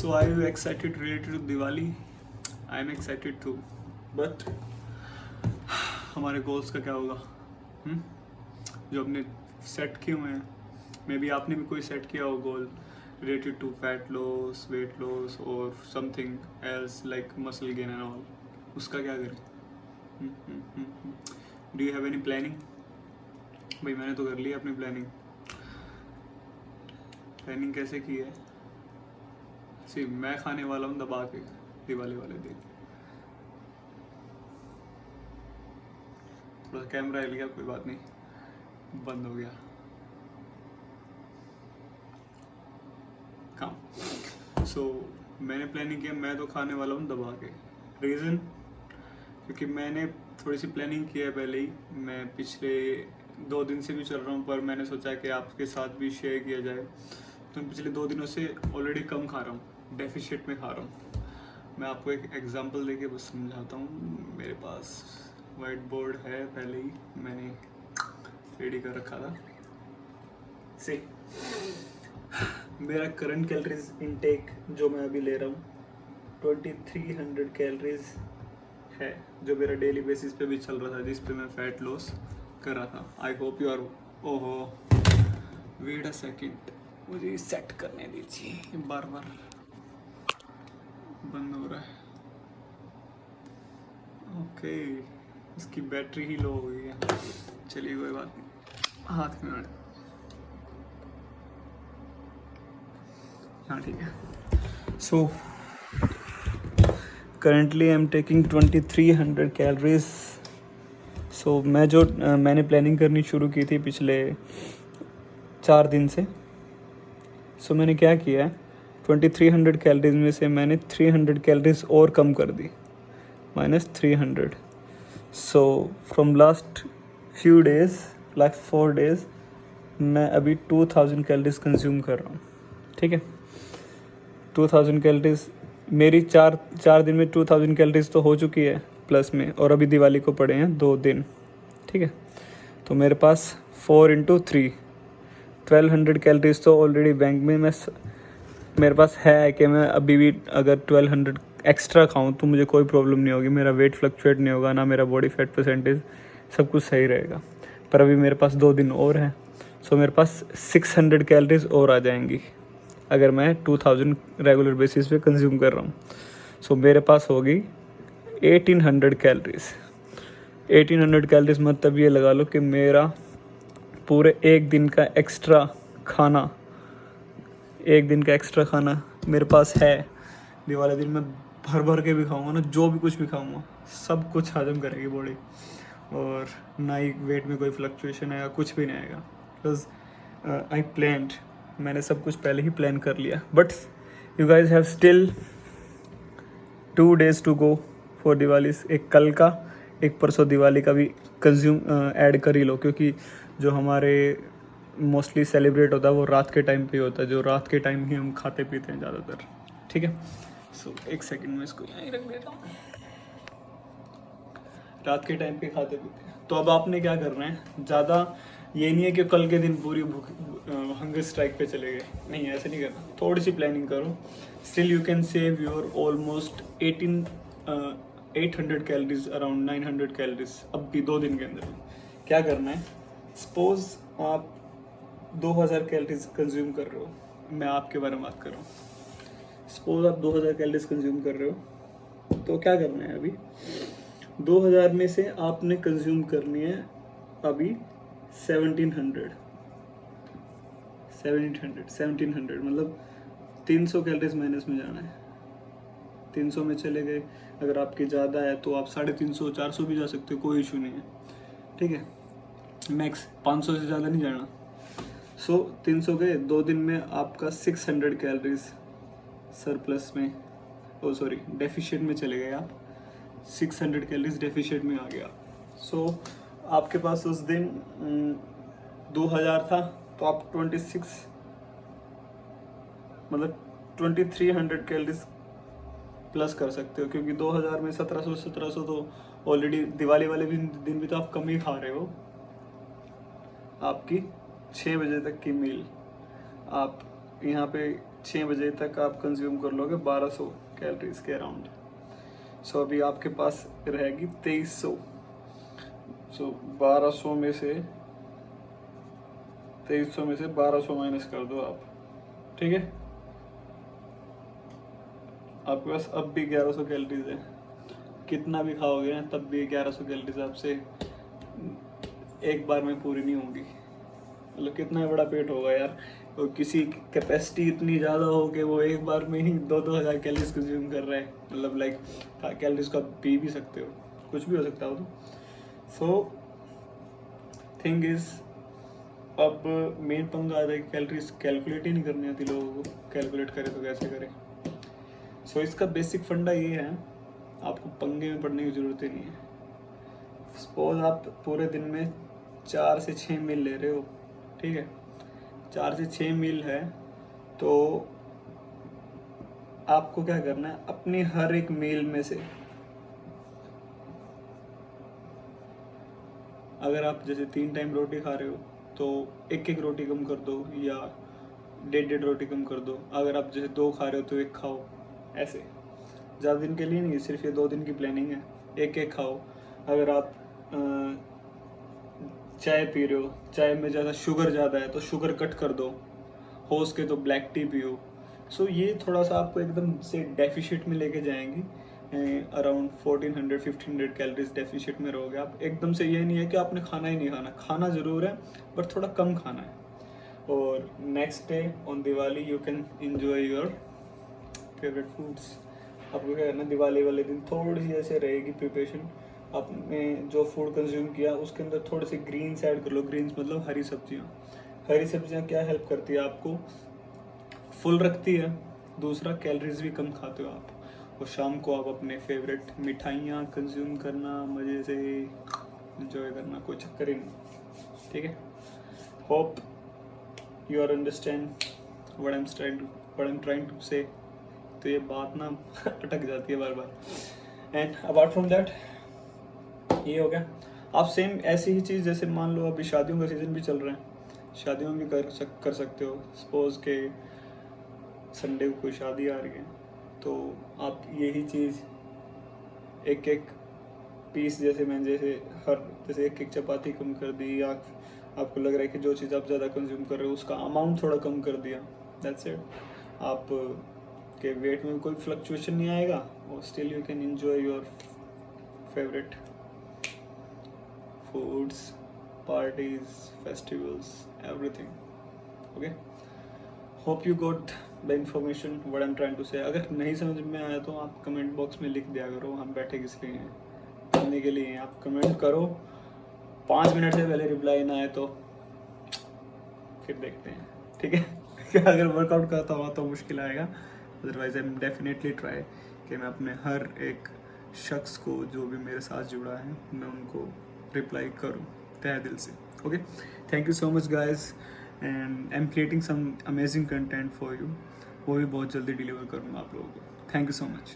So are you excited related to Diwali? I am excited too. But हमारे goals का क्या होगा? जो हमने सेट किए हुए हैं, मे बी आपने भी कोई सेट किया हो गोल related to fat loss, weight loss or something else like muscle gain and all. उसका क्या करें? Do you have any planning? भाई मैंने तो कर लिया अपनी प्लानिंग कैसे की है? सी मैं खाने वाला हूँ दबा के दिवाली वाले दिन। थोड़ा कैमरा हिल गया, कोई बात नहीं, बंद हो गया काम। सो मैंने प्लानिंग किया, मैं तो खाने वाला हूँ दबा के। रीज़न क्योंकि मैंने थोड़ी सी प्लानिंग की है पहले ही। मैं पिछले 2 दिन से भी चल रहा हूँ, पर मैंने सोचा कि आपके साथ भी शेयर किया जाए। तो मैं पिछले 2 दिनों से ऑलरेडी कम खा रहा हूँ, डेफिशिट में खा रहा हूँ। मैं आपको एक एग्जांपल देके बस समझाता हूँ। मेरे पास वाइट बोर्ड है, पहले ही मैंने रेडी कर रखा था। से मेरा करंट कैलोरीज इनटेक जो मैं अभी ले रहा हूँ 2300 कैलोरीज है, जो मेरा डेली बेसिस पे भी चल रहा था, जिस पे मैं फैट लॉस कर रहा था। I hope you are. ओहो वेट अ सेकेंड, मुझे सेट करने दीजिए, बार बार बंद हो रहा है। ओके इसकी बैटरी ही लो हो गई है। चलिए कोई बात नहीं, हाथ में हाँ ठीक है। So currently I am taking 2300 calories. सो मैंने प्लानिंग करनी शुरू की थी पिछले 4 दिन से। सो मैंने क्या किया है, 2300 कैलोरीज में से मैंने 300 कैलोरीज और कम कर दी, -300। So from last few days, last 4 days, मैं अभी 2000 कैलोरीज कंज्यूम कर रहा हूँ। ठीक है, 2000 कैलोरीज मेरी 4 दिन में 2000 कैलोरीज तो हो चुकी है प्लस में, और अभी दिवाली को पड़े हैं 2 दिन। ठीक है, तो मेरे पास 4 × 3 1200 कैलोरीज तो ऑलरेडी बैंक में मेरे पास है कि मैं अभी भी अगर 1200 एक्स्ट्रा खाऊं तो मुझे कोई प्रॉब्लम नहीं होगी। मेरा वेट फ्लक्चुएट नहीं होगा, ना मेरा बॉडी फैट परसेंटेज, सब कुछ सही रहेगा। पर अभी मेरे पास 2 दिन और हैं। सो मेरे पास 600 कैलोरीज और आ जाएंगी अगर मैं 2000 रेगुलर बेसिस पे कंज्यूम कर रहा हूँ। सो मेरे पास होगी 1800 कैलोरीज। 1800 कैलोरीज मतलब ये लगा लो कि मेरा पूरे एक दिन का एक्स्ट्रा खाना मेरे पास है। दिवाली दिन मैं भर भर के भी खाऊंगा ना, जो भी कुछ भी खाऊंगा सब कुछ हजम करेगी बॉडी, और ना ही वेट में कोई फ्लक्चुएशन आएगा, कुछ भी नहीं आएगा। बिकॉज आई प्लान्ड, मैंने सब कुछ पहले ही प्लान कर लिया। But you guys have still 2 days to go for Diwali. एक कल का, एक परसों दिवाली का भी कंज्यूम ऐड कर ही लो, क्योंकि जो हमारे मोस्टली सेलिब्रेट होता है वो रात के टाइम पे होता है, जो रात के टाइम ही हम खाते पीते हैं ज़्यादातर। ठीक है, सो एक सेकंड में इसको यहीं रख देता हूँ। रात के टाइम पे खाते पीते हैं। तो अब आपने क्या करना है, ज़्यादा ये नहीं है कि कल के दिन पूरी भूख हंगर स्ट्राइक पे चले गए, नहीं ऐसे नहीं करना। थोड़ी सी प्लानिंग करो, still you can save your almost 800 calories, around 900 calories अब भी 2 दिन के अंदर। क्या करना है, सपोज आप 2000 कैलोरीज कंज्यूम कर रहे हो, मैं आपके बारे में बात कर रहा हूँ। सपोज आप 2000 कैलोरीज कंज्यूम कर रहे हो, तो क्या करना है, अभी 2000 में से आपने कंज्यूम करनी है अभी 1700 मतलब 300 कैलोरीज माइनस में जाना है। 300 में चले गए, अगर आपके ज़्यादा है तो आप 350 400 भी जा सकते हो, कोई इशू नहीं है। ठीक है, मैक्स 500 से ज़्यादा नहीं जाना। सो 300 गए, 2 दिन में आपका 600 कैलोरीज सरप्लस में, डेफिशिएंट में चले गए आप। 600 कैलोरीज डेफिशिएंट में आ गया। सो आपके पास उस दिन 2000 था, तो आप 2300 कैलोरीज प्लस कर सकते हो, क्योंकि 2000 में 1700 तो ऑलरेडी दिवाली वाले दिन भी तो आप कम ही खा रहे हो। आपकी 6 बजे तक की मील आप यहाँ पे 6 बजे तक आप कंज्यूम कर लोगे 1200 कैलोरीज के अराउंड। सो अभी आपके पास रहेगी 2300। सो 1200 में से 2300 में से 1200 माइनस कर दो आप, ठीक है। आपके पास अब भी 1100 कैलोरीज है। कितना भी खाओगे ना तब भी 1100 कैलोरीज आपसे एक बार में पूरी नहीं होगी। मतलब कितना बड़ा पेट होगा यार, तो किसी की कैपेसिटी इतनी ज़्यादा हो कि वो एक बार में ही 2-2 हज़ार कैलोरीज कंज्यूम कर रहा है। मतलब लाइक कैलोरीज को आप पी भी सकते हो, कुछ भी हो सकता हो। तो सो थिंग इज, अब मेन पंगा आता है कि कैलोरीज कैलकुलेट ही नहीं करनी आती लोगों को। कैलकुलेट करे तो कैसे करे। सो इसका बेसिक फंडा ये है, आपको पंगे में पड़ने की ज़रूरत ही नहीं है। सपोज आप पूरे दिन में 4 से 6 मील ले रहे हो, ठीक है। 4 से 6 मील है तो आपको क्या करना है, अपनी हर एक मील में से अगर आप जैसे 3 टाइम रोटी खा रहे हो तो 1-1 रोटी कम कर दो, या 1.5 रोटी कम कर दो। अगर आप जैसे 2 खा रहे हो तो 1 खाओ। ऐसे ज़्यादा दिन के लिए नहीं, सिर्फ ये 2 दिन की प्लानिंग है। 1-1 खाओ। अगर आप चाय पी रहे हो, चाय में ज़्यादा शुगर ज़्यादा है तो शुगर कट कर दो। हो सके तो ब्लैक टी पियो। सो ये थोड़ा सा आपको एकदम से डेफिशिट में लेके जाएंगी। अराउंड 1400-1500 कैलोरीज डेफिशिट में रहोगे आप। एकदम से ये नहीं है कि आपने खाना ही नहीं खाना, खाना ज़रूर है बट थोड़ा कम खाना है। और next day on Diwali you can enjoy your favourite foods. आपको क्या करना है, दिवाली वाले दिन थोड़ी सी ऐसे रहेगी प्रिपरेशन। आपने जो फूड कंज्यूम किया उसके अंदर थोड़े से ग्रीन्स ऐड कर लो। ग्रीन्स मतलब हरी सब्जियाँ। हरी सब्जियाँ क्या हेल्प करती है आपको, फुल रखती है। दूसरा कैलोरीज भी कम खाते हो आप। और शाम को आप अपने फेवरेट मिठाइयाँ कंज्यूम करना, मज़े से इंजॉय करना, कोई चक्कर ही नहीं, ठीक है। Hope you are understand what I am trying to say. तो ये बात ना अटक जाती है बार बार। एंड अपार्ट फ्रॉम दैट ये हो गया। आप सेम ऐसी ही चीज़, जैसे मान लो अभी शादियों का सीज़न भी चल रहा है, शादियों में भी कर सकते हो। सपोज के संडे को कोई शादी आ रही है तो आप यही चीज़ 1-1 पीस, जैसे मैंने जैसे 1-1 चपाती कम कर दी, या आपको लग रहा है कि जो चीज़ आप ज़्यादा कंज्यूम कर रहे हो उसका अमाउंट थोड़ा कम कर दिया, दैट्स इट। आप के वेट में कोई फ्लक्चुएशन नहीं आएगा और still you can enjoy your favourite foods, parties, festivals, everything. Okay. Hope you got the information what I'm trying to say. अगर नहीं समझ में आया तो आप कमेंट बॉक्स में लिख दिया करो। हम बैठे किस लिए हैं, पढ़ने के लिए हैं। आप कमेंट करो, 5 मिनट से पहले रिप्लाई ना आए तो फिर देखते हैं, ठीक है। अगर वर्कआउट करता हुआ तो मुश्किल आएगा, otherwise I am definitely try कि मैं अपने हर एक शख्स को जो भी मेरे साथ जुड़ा है मैं उनको रिप्लाई करूँ तहे दिल से। Okay, thank you so much guys, and I am creating some amazing content for you. वो भी बहुत जल्दी डिलीवर करूँगा आप लोगों को। Thank you so much.